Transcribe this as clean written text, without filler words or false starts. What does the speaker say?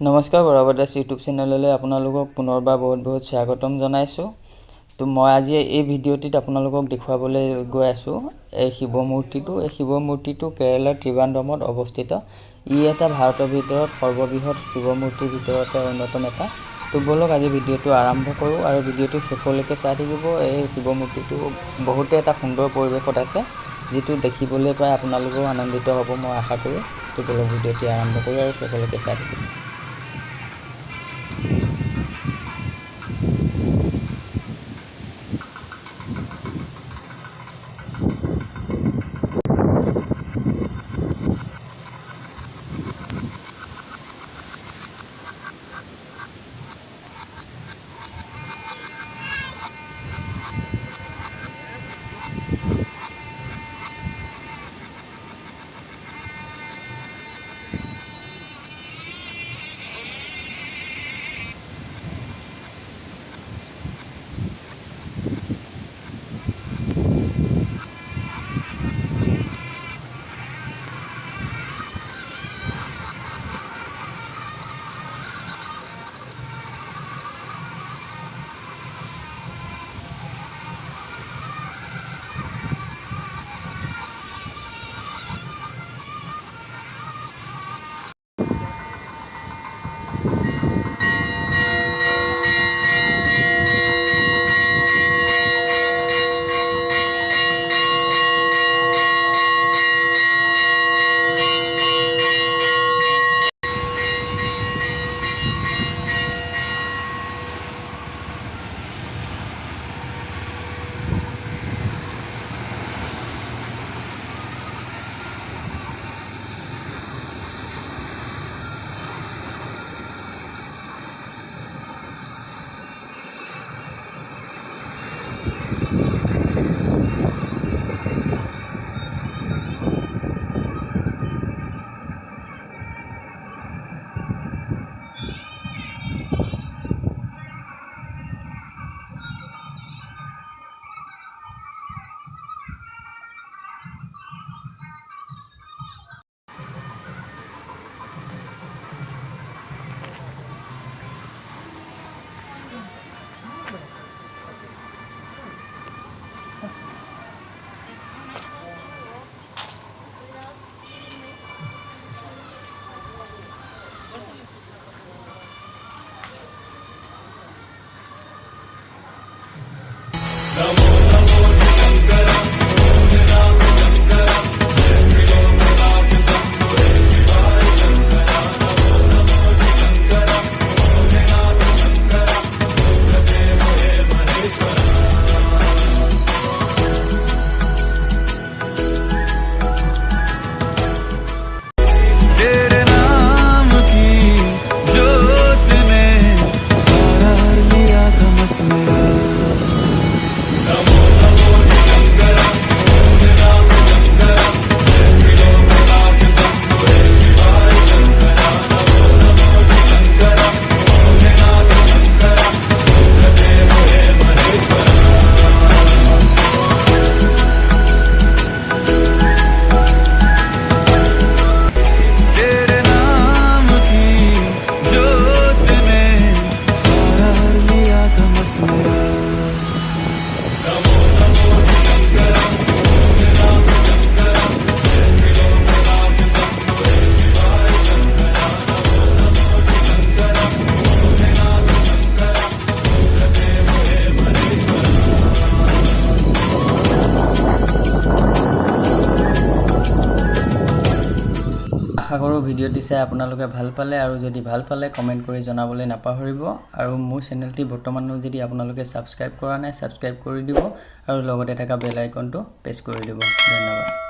নমস্কাৰ বৰাবদাস ইউটিউব চেনেললৈ আপোনালোকক পুনৰবাৰ বহুত স্বাগতম জনাইছো। তো মই আজি এই ভিডিঅ'টিত আপোনালোকক দেখুৱাবলৈ গৈ আছো এই শিৱ মূৰ্তিটো কেৰালাৰ ট্ৰিভান্দ্ৰমত অৱস্থিত। ই এটা ভাৰতৰ ভিতৰত সৰ্ববৃহৎ শিৱ মূৰ্তিৰ ভিতৰতে অন্যতম এটা। তো বলক আজি ভিডিঅ'টো আৰম্ভ কৰোঁ আৰু ভিডিঅ'টো শেষলৈকে চাই থাকিব। এই শিৱ মূৰ্তিটো বহুতে এটা সুন্দৰ পৰিৱেশত আছে, যিটো দেখিবলৈ পাই আপোনালোকেও আনন্দিত হ'ব মই আশা কৰোঁ। তো বলক ভিডিঅ'টি আৰম্ভ কৰোঁ আৰু শেষলৈকে চাই থাকিব। আশা কৰোঁ ভিডিঅ'টি চাই আপোনালোকে ভাল পালে, আৰু যদি ভাল পালে কমেণ্ট কৰি জনাবলৈ নাপাহৰিব। আৰু মোৰ চেনেলটি বৰ্তমানো যদি আপোনালোকে ছাবস্ক্ৰাইব কৰা নাই ছাবস্ক্ৰাইব কৰি দিব, আৰু লগতে থকা বেল আইকনটো প্ৰেছ কৰি দিব। ধন্যবাদ।